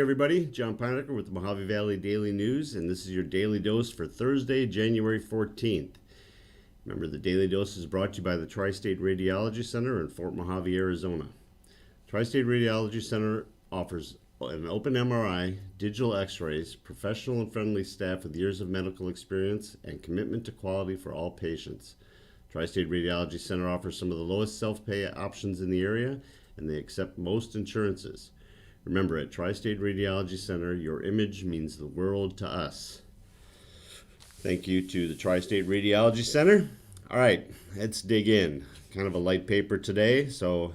everybody. John Pinecker with the Mohave Valley Daily News, and this is your daily dose for Thursday, January 14th. Remember, the daily dose is brought to you by the Tri-State Radiology Center in Fort Mohave, Arizona. Tri-State Radiology Center offers an open MRI, digital x-rays, professional and friendly staff with years of medical experience, and commitment to quality for all patients. Tri-State Radiology Center offers some of the lowest self-pay options in the area, and they accept most insurances. Remember, at Tri-State Radiology Center, your image means the world to us. Thank you to the Tri-State Radiology Center. All right, let's dig in. Kind of a light paper today, so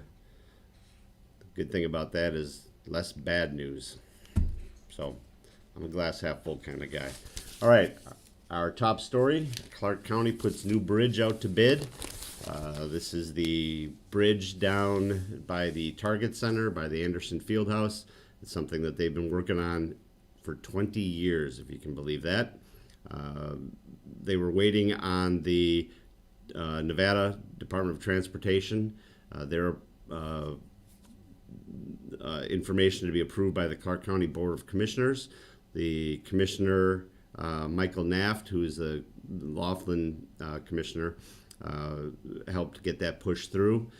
the good thing about that is less bad news. So I'm a glass half full kind of guy. All right, our top story, Clark County puts new bridge out to bid. This is the bridge down by the Target Center, by the Anderson Fieldhouse. It's something that they've been working on for 20 years, if you can believe that. They were waiting on the Nevada Department of Transportation, their information to be approved by the Clark County Board of Commissioners. The commissioner, Michael Naft, who is the Laughlin commissioner, helped get that pushed through.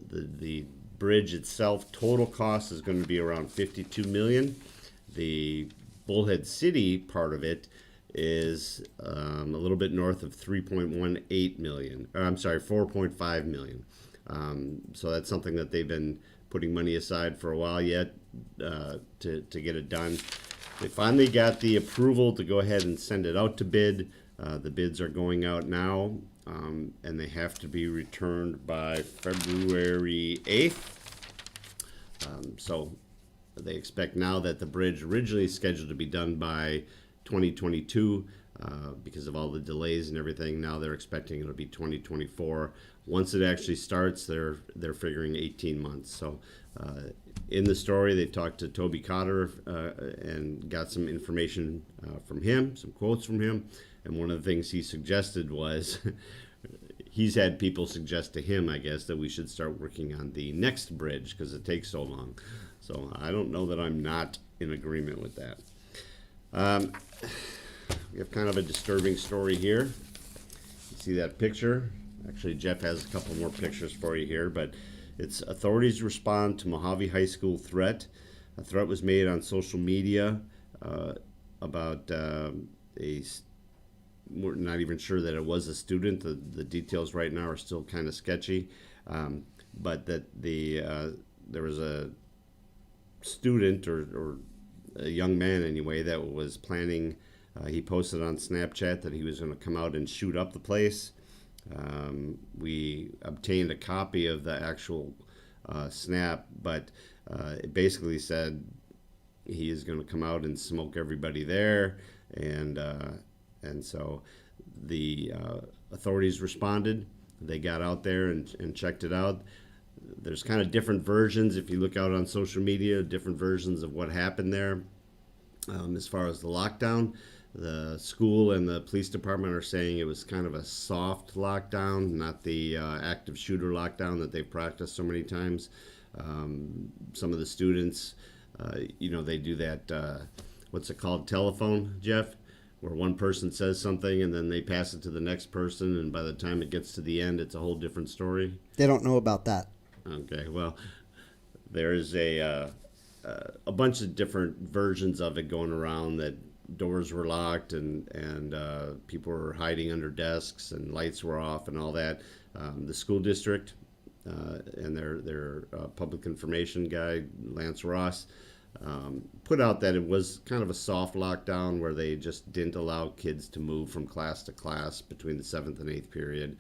The bridge itself, total cost is going to be around $52 million. The Bullhead City part of it is a little bit north of 3.18 million. I'm sorry, 4.5 million. So that's something that they've been putting money aside for a while yet to get it done. They finally got the approval to go ahead and send it out to bid. The bids are going out now, and they have to be returned by February 8th. So they expect now that the bridge originally scheduled to be done by 2022, because of all the delays and everything. Now they're expecting it'll be 2024. Once it actually starts, they're figuring 18 months. So in the story, they talked to Toby Cotter and got some information from him, some quotes from him. And one of the things he suggested was, he's had people suggest to him, I guess, that we should start working on the next bridge because it takes so long. So I don't know that I'm not in agreement with that. We have kind of a disturbing story here. You see that picture? Actually, Jeff has a couple more pictures for you here, but it's authorities respond to Mohave High School threat. A threat was made on social media about we're not even sure that it was a student. The details right now are still kind of sketchy, but that there was a student or a young man anyway that was planning. He posted on Snapchat that he was going to come out and shoot up the place. We obtained a copy of the actual snap, but it basically said he is going to come out and smoke everybody there, and so the authorities responded. They got out there and checked it out. There's kind of different versions, if you look out on social media, different versions of what happened there. As far as the lockdown, the school and the police department are saying it was kind of a soft lockdown, not the active shooter lockdown that they've practiced so many times. Some of the students, they do that, what's it called, telephone, Jeff? Where one person says something and then they pass it to the next person, and by the time it gets to the end, it's a whole different story. They don't know about that. Okay, well, there's a bunch of different versions of it going around, that doors were locked and people were hiding under desks and lights were off and all that. The school district and their public information guy, Lance Ross, put out that it was kind of a soft lockdown where they just didn't allow kids to move from class to class between the 7th and 8th period.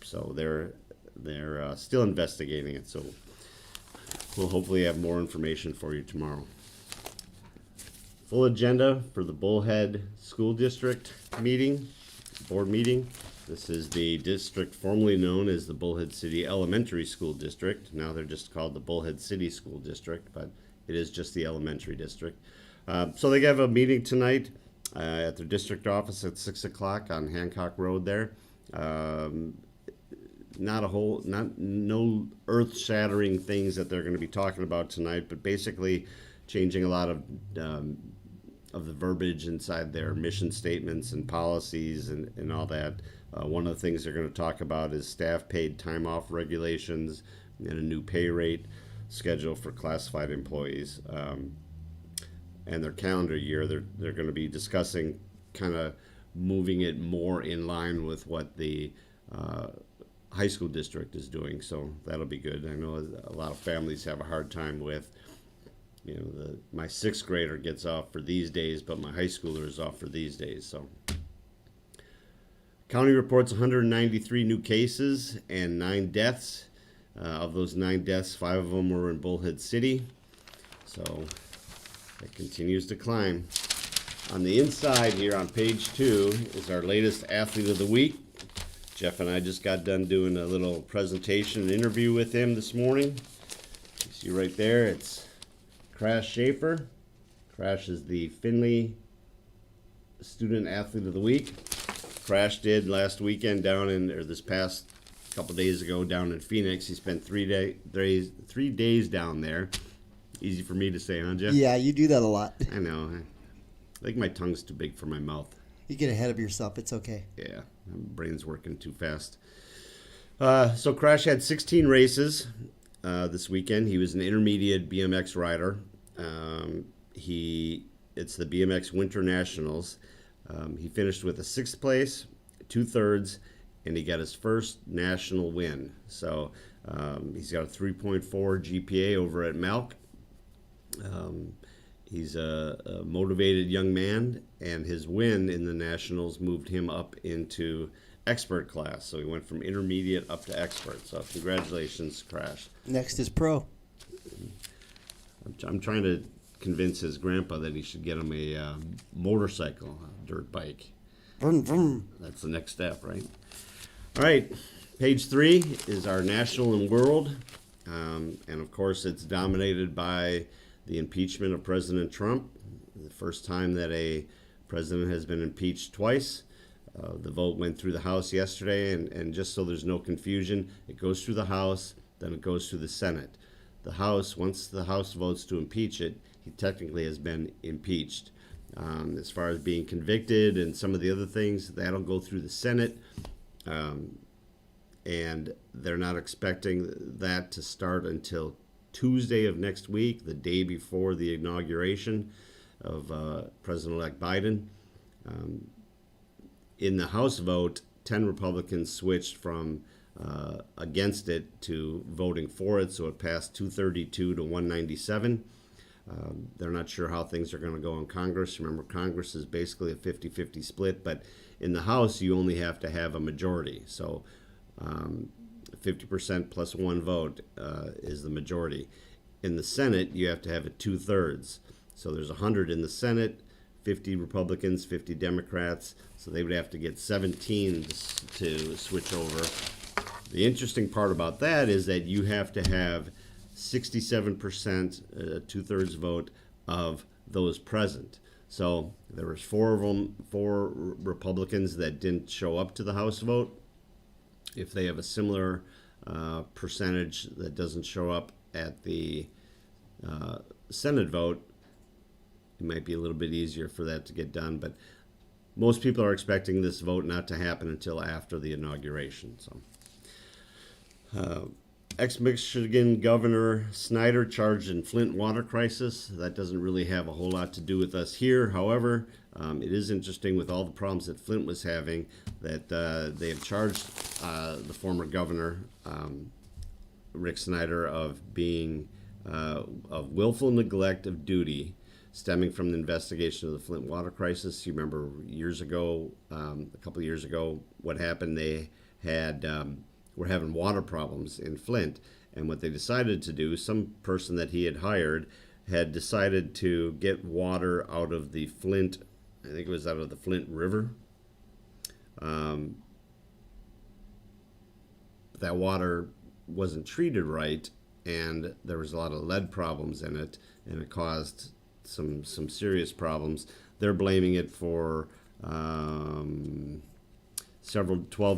So they're still investigating it. So we'll hopefully have more information for you tomorrow. Full agenda for the Bullhead School District board meeting. This is the district formerly known as the Bullhead City Elementary School District. Now they're just called the Bullhead City School District, but it is just the elementary district. So they have a meeting tonight at their district office at 6 o'clock on Hancock Road there. No earth-shattering things that they're going to be talking about tonight, but basically changing a lot of the verbiage inside their mission statements and policies and all that. One of the things they're going to talk about is staff paid time off regulations and a new pay rate schedule for classified employees. And their calendar year, they're going to be discussing kind of moving it more in line with what the high school district is doing. So that'll be good. I know a lot of families have a hard time with, my sixth grader gets off for these days, but my high schooler is off for these days. So county reports 193 new cases and 9 deaths. Of those 9 deaths, 5 of them were in Bullhead City. So it continues to climb. On the inside here on page 2 is our latest athlete of the week. Jeff and I just got done doing a little presentation and interview with him this morning. You see right there, it's Crash Schaefer. Crash is the Findlay Student Athlete of the Week. Crash did last weekend this past couple days ago down in Phoenix. He spent 3 days down there. Easy for me to say, huh, Jeff? Yeah, you do that a lot. I know. I think my tongue's too big for my mouth. You get ahead of yourself. It's okay. Yeah, my brain's working too fast. So Crash had 16 races this weekend. He was an intermediate BMX rider. It's the BMX Winter Nationals. He finished with a 6th place, 2/3, and he got his first national win. So he's got a 3.4 GPA over at Malk. He's a motivated young man, and his win in the Nationals moved him up into expert class. So he went from intermediate up to expert. So congratulations, Crash. Next is pro. I'm trying to convince his grandpa that he should get him a motorcycle, a dirt bike. Vroom, vroom. That's the next step, right? All right, page 3 is our national and world. And of course, it's dominated by the impeachment of President Trump, the first time that a president has been impeached twice. The vote went through the House yesterday, and just so there's no confusion, it goes through the House, then it goes through the Senate. The House, once the House votes to impeach it, he technically has been impeached. As far as being convicted and some of the other things, that'll go through the Senate. And they're not expecting that to start until Tuesday of next week, the day before the inauguration of President-elect Biden. In the House vote, 10 Republicans switched from against it to voting for it, so it passed 232 to 197. They're not sure how things are going to go in Congress. Remember, Congress is basically a 50-50 split, but in the House, you only have to have a majority. So 50% plus 1 vote is the majority. In the Senate, you have to have it 2/3. So there's 100 in the Senate, 50 Republicans, 50 Democrats. So they would have to get 17 to switch over. The interesting part about that is that you have to have 67%, 2/3 vote of those present. So there was 4 Republicans that didn't show up to the House vote. If they have a similar percentage that doesn't show up at the Senate vote, it might be a little bit easier for that to get done. But most people are expecting this vote not to happen until after the inauguration. So, ex-Michigan Governor Snyder charged in Flint water crisis. That doesn't really have a whole lot to do with us here. However, it is interesting with all the problems that Flint was having that they have charged the former governor, Rick Snyder, of being of willful neglect of duty stemming from the investigation of the Flint water crisis. You remember years ago, a couple of years ago, what happened? They had were having water problems in Flint, and what they decided to do, some person that he had hired had decided to get water out of the Flint, I think it was out of the Flint River. That water wasn't treated right, and there was a lot of lead problems in it, and it caused some serious problems. They're blaming it for 12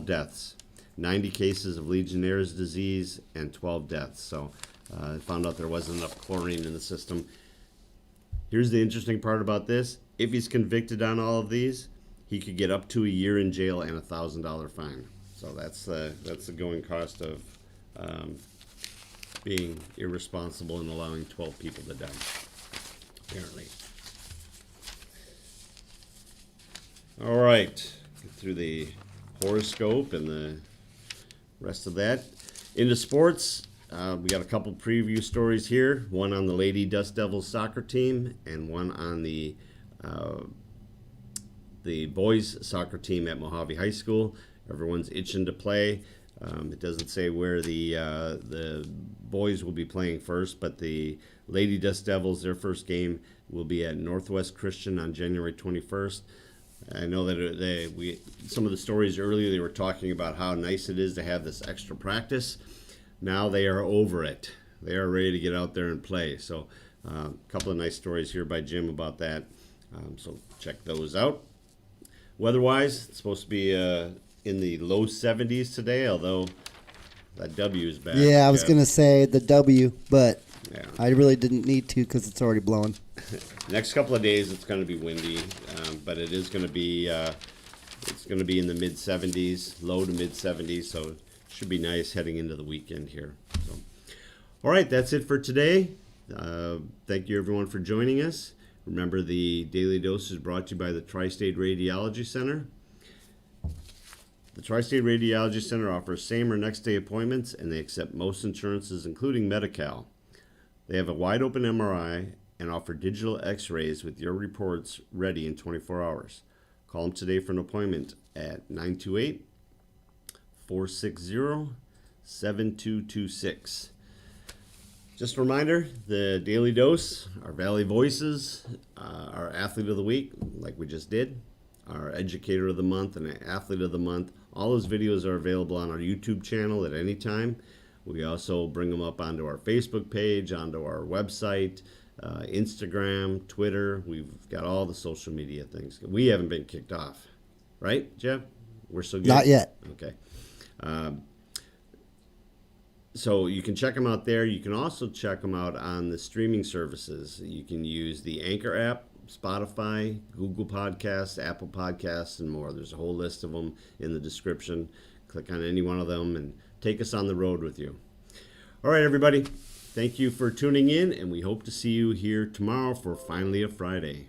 deaths, 90 cases of Legionnaire's disease, and 12 deaths. So I found out there wasn't enough chlorine in the system. Here's the interesting part about this. If he's convicted on all of these, he could get up to a year in jail and a $1,000 fine. So that's the going cost of being irresponsible and allowing 12 people to die, apparently. All right, get through the horoscope and the rest of that. Into sports, we got a couple preview stories here. One on the Lady Dust Devils soccer team and one on the boys soccer team at Mohave High School. Everyone's itching to play. It doesn't say where the boys will be playing first, but the Lady Dust Devils, their first game will be at Northwest Christian on January 21st. I know that some of the stories earlier, they were talking about how nice it is to have this extra practice. Now they are over it. They are ready to get out there and play. So a couple of nice stories here by Jim about that. So check those out. Weather-wise, it's supposed to be in the low 70s today, although that W is back. Yeah, I was going to say the W, but yeah. I really didn't need to because it's already blowing. Next couple of days, it's going to be windy, but it is going to be in the mid 70s, low to mid 70s, so it should be nice heading into the weekend here. So, all right, that's it for today. Thank you everyone for joining us. Remember, the Daily Dose is brought to you by the Tri-State Radiology Center. The Tri-State Radiology Center offers same or next day appointments, and they accept most insurances, including Medi-Cal. They have a wide open MRI and offer digital x-rays with your reports ready in 24 hours. Call them today for an appointment at 928-460-7226. Just a reminder, the Daily Dose, our Valley Voices, our Athlete of the Week, like we just did, our Educator of the Month and Athlete of the Month. All those videos are available on our YouTube channel at any time. We also bring them up onto our Facebook page, onto our website, Instagram, Twitter. We've got all the social media things. We haven't been kicked off, right, Jeff? We're so good. Not yet. Okay. So you can check them out there. You can also check them out on the streaming services. You can use the Anchor app, Spotify, Google Podcasts, Apple Podcasts, and more. There's a whole list of them in the description. Click on any one of them and take us on the road with you. All right, everybody. Thank you for tuning in, and we hope to see you here tomorrow for Finally a Friday.